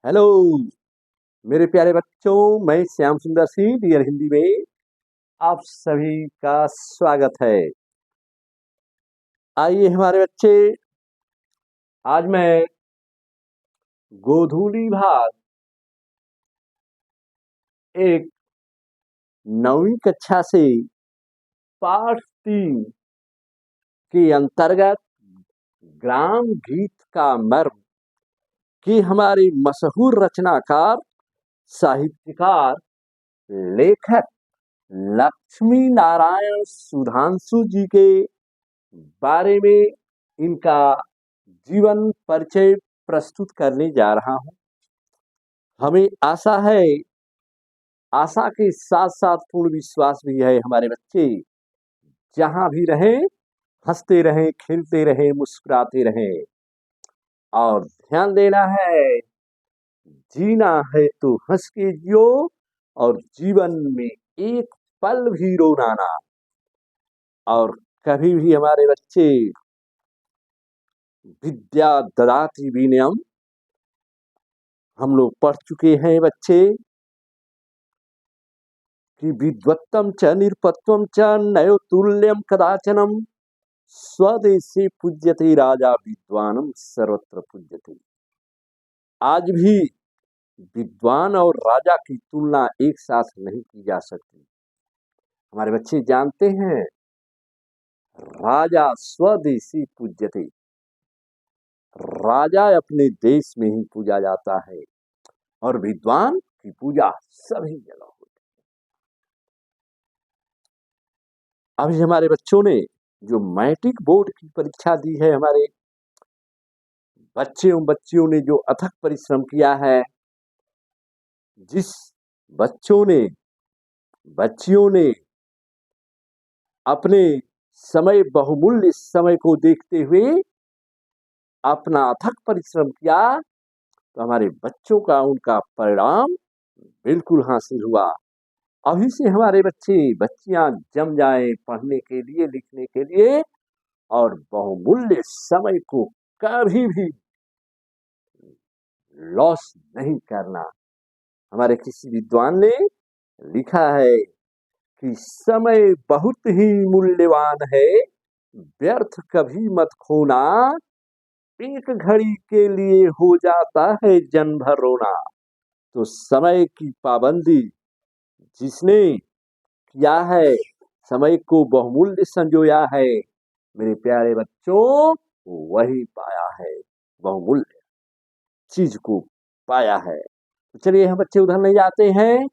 Hello मेरे प्यारे बच्चों। मैं श्याम सुंदर सिंह डियर हिंदी में आप सभी का स्वागत है। आइए हमारे बच्चे, आज मैं गोधूली भाग एक नवीं कक्षा से पाठ 3 के अंतर्गत ग्राम गीत का मर्म की हमारे मशहूर रचनाकार, साहित्यकार, लेखक लक्ष्मी नारायण सुधांशु जी के बारे में इनका जीवन परिचय प्रस्तुत करने जा रहा हूं। हमें आशा के साथ साथ पूर्ण विश्वास भी है हमारे बच्चे जहां भी रहें हंसते रहें, खेलते रहें, मुस्कुराते रहें। और ध्यान देना है, जीना है तो हंस के जियो और जीवन में एक पल भी रोना ना। और कभी भी हमारे बच्चे विद्या ददाति विनयम हम लोग पढ़ चुके हैं बच्चे कि विद्वत्तम च निरपत्वम च नयो तुल्यम कदाचनम स्वदेशी पूज्यते राजा विद्वानम सर्वत्र पूज्यते। आज भी विद्वान और राजा की तुलना एक साथ नहीं की जा सकती। हमारे बच्चे जानते हैं, राजा स्वदेशी पूज्यते, राजा अपने देश में ही पूजा जाता है और विद्वान की पूजा सभी जगह होती है। अभी हमारे बच्चों ने जो मैट्रिक बोर्ड की परीक्षा दी है, हमारे बच्चे एवं बच्चियों ने जो अथक परिश्रम किया है, जिस बच्चियों ने अपने बहुमूल्य समय को देखते हुए अपना अथक परिश्रम किया, तो हमारे बच्चों का उनका परिणाम बिल्कुल हासिल हुआ। अभी से हमारे बच्चियां जम जाएं पढ़ने के लिए, लिखने के लिए, और बहुमूल्य समय को कभी भी लॉस नहीं करना। हमारे किसी विद्वान ने लिखा है कि समय बहुत ही मूल्यवान है, व्यर्थ कभी मत खोना, एक घड़ी के लिए हो जाता है जन्म भर रोना। तो समय की पाबंदी जिसने किया है, समय को बहुमूल्य संजोया है, मेरे प्यारे बच्चों, वही पाया है, बहुमूल्य चीज को पाया है। तो चलिए हम बच्चे उधर नहीं जाते हैं,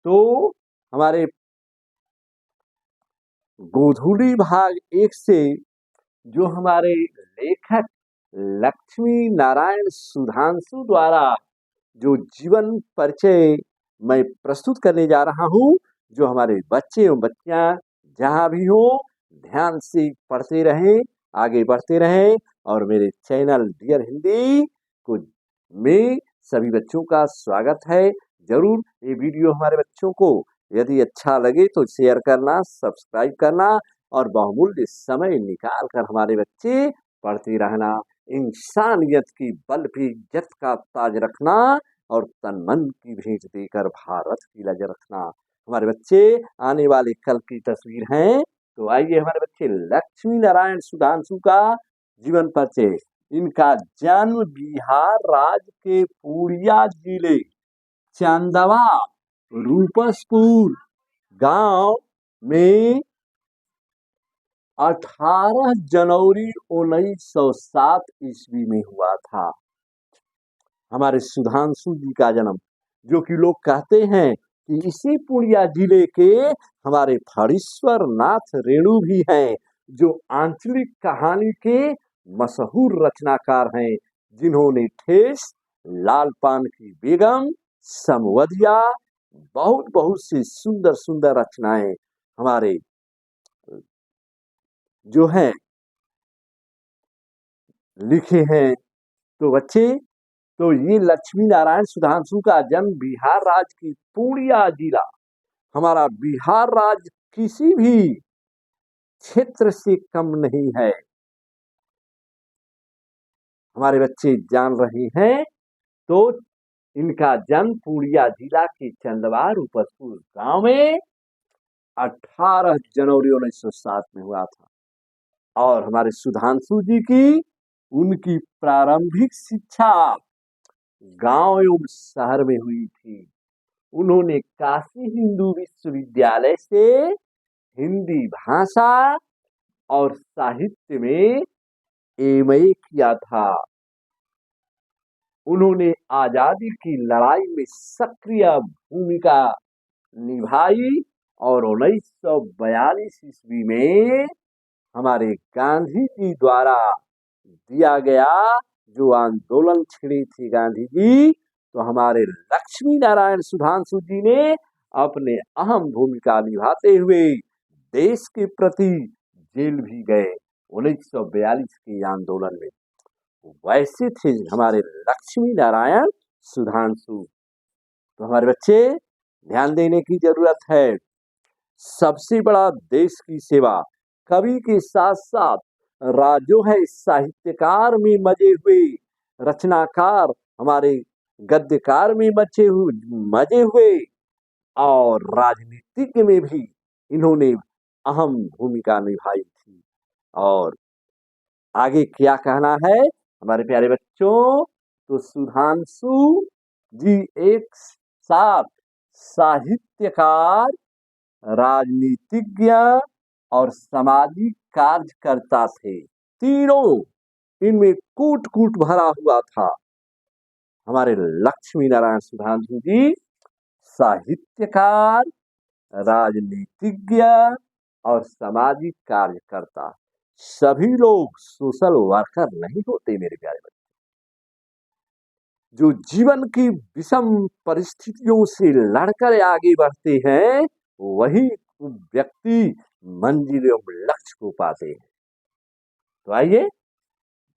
तो हमारे गोधूली भाग 1 से जो हमारे लेखक लक्ष्मी नारायण सुधांशु द्वारा जो जीवन परिचय मैं प्रस्तुत करने जा रहा हूं, जो हमारे बच्चे एवं बच्चियां जहां भी हो ध्यान से पढ़ते रहें, आगे बढ़ते रहें। और मेरे चैनल डियर हिंदी को में सभी बच्चों का स्वागत है। जरूर ये वीडियो हमारे बच्चों को यदि अच्छा लगे तो शेयर करना, सब्सक्राइब करना और बहुमूल्य समय निकाल कर हमारे बच्चे पढ़ते रहना। इंसानियत की बल पे इज्जत का ताज रखना और तन मन की भेंट देकर भारत की लज रखना। हमारे बच्चे आने वाले कल की तस्वीर हैं। तो आइए हमारे बच्चे, लक्ष्मी नारायण सुधांशु का जीवन परिचय। इनका जन्म बिहार राज्य के पूर्णिया जिले चांदवा रूपसपुर गांव में 18 जनवरी 1907 ईस्वी में हुआ था। हमारे सुधांशु जी का जन्म, जो कि लोग कहते हैं कि इसी पूर्णिया जिले के हमारे फणीश्वर नाथ रेणु भी हैं, जो आंचलिक कहानी के मशहूर रचनाकार हैं, जिन्होंने ठेस, लाल पान की बेगम, समवदिया, बहुत बहुत सी सुंदर सुंदर रचनाएं हमारे जो हैं लिखे हैं। तो बच्चे, तो ये लक्ष्मी नारायण सुधांशु का जन्म बिहार राज्य की पूर्णिया जिला, हमारा बिहार राज्य किसी भी क्षेत्र से कम नहीं है। हमारे बच्चे जान रहे हैं, तो इनका जन्म पूर्णिया जिला के चंदवार उपसपुर गांव में 18 जनवरी 1907 में हुआ था। और हमारे सुधांशु जी की उनकी प्रारंभिक शिक्षा गांव एवं शहर में हुई थी। उन्होंने काशी हिंदू विश्वविद्यालय से हिंदी भाषा और साहित्य में एमए किया था। उन्होंने आजादी की लड़ाई में सक्रिय भूमिका निभाई और 1942 ईस्वी में हमारे गांधी जी द्वारा दिया गया जो आंदोलन छेड़ी थी गांधी जी, तो हमारे लक्ष्मी नारायण सुधांशु जी ने अपने अहम भूमिका निभाते हुए देश के प्रति जेल भी गए 1942 के आंदोलन में। वैसे थे हमारे लक्ष्मी नारायण सुधांशु। तो हमारे बच्चे ध्यान देने की जरूरत है। सबसे बड़ा देश की सेवा कवि के साथ साथ जो है साहित्यकार में मजे हुए, रचनाकार हमारे गद्यकार में मजे हुए और राजनीतिज्ञ में भी इन्होंने अहम भूमिका निभाई थी। और आगे क्या कहना है हमारे प्यारे बच्चों, तो सुधांशु जी एक साथ साहित्यकार, राजनीतिज्ञ और सामाजिक कार्यकर्ता थे। तीनों इनमें कूट कूट भरा हुआ था। हमारे लक्ष्मी नारायण सुधांशु जी साहित्यकार, राजनीतिज्ञ और सामाजिक कार्यकर्ता। सभी लोग सोशल वर्कर नहीं होते मेरे प्यारे बच्चे। जो जीवन की विषम परिस्थितियों से लड़कर आगे बढ़ते हैं वही व्यक्ति मंजिल एवं लक्ष्य को पाते हैं। तो आइए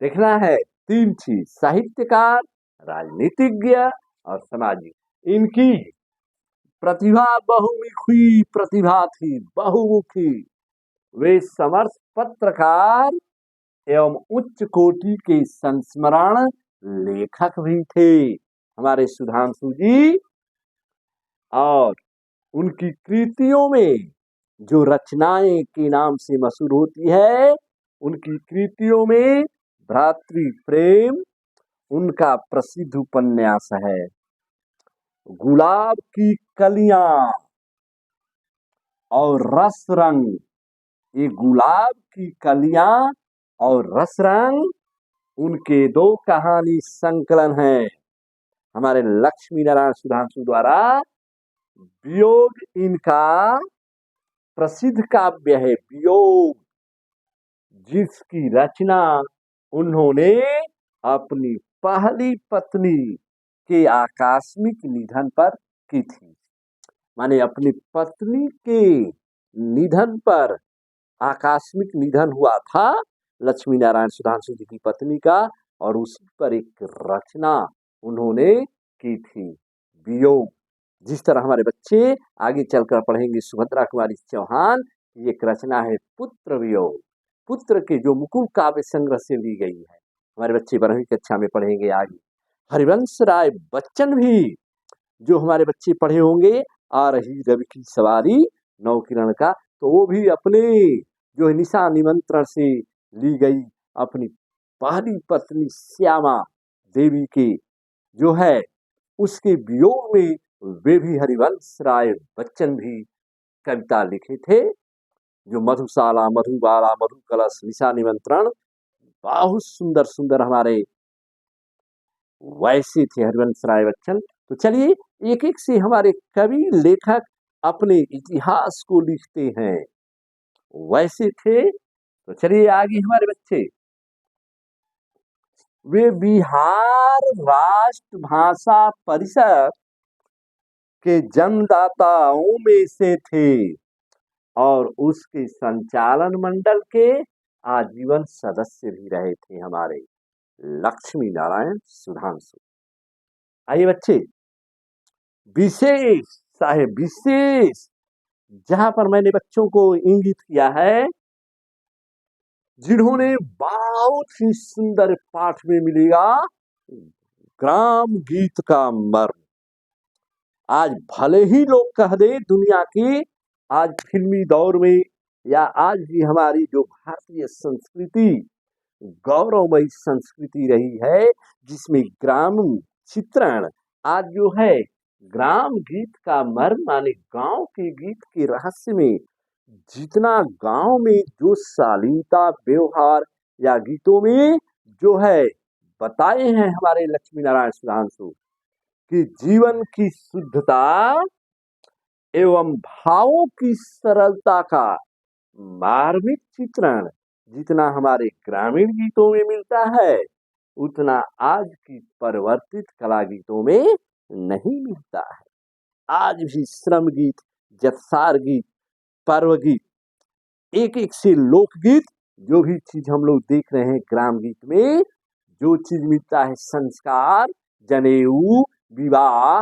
देखना है तीन चीज, साहित्यकार, राजनीतिज्ञ और सामाजिक। इनकी प्रतिभा बहुमुखी प्रतिभा थी, बहुमुखी। वे समर्थ पत्रकार एवं उच्च कोटि के संस्मरण लेखक भी थे हमारे सुधांशु जी। और उनकी कृतियों में जो रचनाएं के नाम से मशहूर होती है, उनकी कृतियों में भ्रातृ प्रेम उनका प्रसिद्ध उपन्यास है। गुलाब की कलियां और रस रंग, ये गुलाब की कलियां और रस रंग उनके दो कहानी संकलन हैं हमारे लक्ष्मी नारायण सुधांशु द्वारा। वियोग इनका प्रसिद्ध काव्य है वियोग, जिसकी रचना उन्होंने अपनी पहली पत्नी के आकस्मिक निधन पर की थी। माने अपनी पत्नी के निधन पर, आकस्मिक निधन हुआ था लक्ष्मी नारायण सुधांशु जी की पत्नी का, और उसी पर एक रचना उन्होंने की थी वियोग। जिस तरह हमारे बच्चे आगे चलकर पढ़ेंगे सुभद्रा कुमारी चौहान की एक रचना है पुत्र वियोग, पुत्र के जो मुकुल काव्य संग्रह से ली गई है। हमारे बच्चे 12वीं कक्षा में पढ़ेंगे आगे। हरिवंश राय बच्चन भी जो हमारे बच्चे पढ़े होंगे, आ रही रवि की सवारी नौ किरण का, तो वो भी अपने जो निशा निमंत्रण से ली गई अपनी पहली पत्नी श्यामा देवी के जो है उसके वियोग में वे भी हरिवंश राय बच्चन भी कविता लिखे थे। जो मधुशाला, मधुबाला, मधु कलश, निशा निमंत्रण, बहुत सुंदर सुंदर हमारे वैसे थे हरिवंश राय बच्चन। तो चलिए एक एक से हमारे कवि लेखक अपने इतिहास को लिखते हैं, वैसे थे। तो चलिए आगे हमारे बच्चे, वे बिहार राष्ट्र भाषा परिषद के जन्मदाताओं में से थे और उसके संचालन मंडल के आजीवन सदस्य भी रहे थे हमारे लक्ष्मी नारायण सुधांशु। आइए बच्चे, विशेष साहेब विशेष जहां पर मैंने बच्चों को इंगित किया है, जिन्होंने बहुत ही सुंदर पाठ में मिलेगा ग्राम गीत का मर्म। आज भले ही लोग कह दे दुनिया की, आज फिल्मी दौर में या आज भी हमारी जो भारतीय संस्कृति गौरवमयी संस्कृति रही है, जिसमें ग्राम चित्रण आज जो है ग्राम गीत का मर्म माने गांव के गीत के रहस्य में जितना गांव में जो शालीनता व्यवहार या गीतों में जो है बताए हैं हमारे लक्ष्मी नारायण सुधांशु कि जीवन की शुद्धता एवं भावों की सरलता का मार्मिक चित्रण जितना हमारे ग्रामीण गीतों में मिलता है, उतना आज की परिवर्तित कला गीतों में नहीं मिलता है। आज भी श्रम गीत, जत्सार गीत, पर्व गीत, एक एक से लोकगीत, जो भी चीज हम लोग देख रहे हैं ग्राम गीत में, जो चीज मिलता है संस्कार, जनेऊ, विवाह,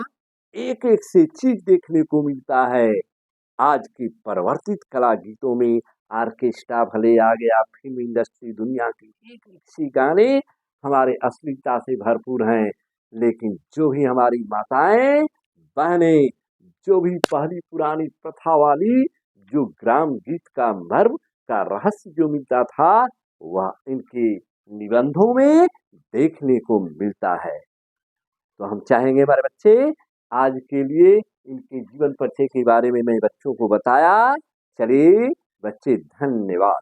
एक एक से चीज देखने को मिलता है। आज की परिवर्तित कला गीतों में ऑर्केस्ट्रा भले आ गया, फिल्म इंडस्ट्री, दुनिया की एक एक सी गाने हमारे अश्लीलता से भरपूर हैं, लेकिन जो भी हमारी माताएं बहनें, जो भी पहली पुरानी प्रथा वाली जो ग्राम गीत का मर्म का रहस्य जो मिलता था, वह इनके निबंधों में देखने को मिलता है। तो हम चाहेंगे हमारे बच्चे, आज के लिए इनके जीवन परिचय के बारे में मैं बच्चों को बताया। चलिए बच्चे, धन्यवाद।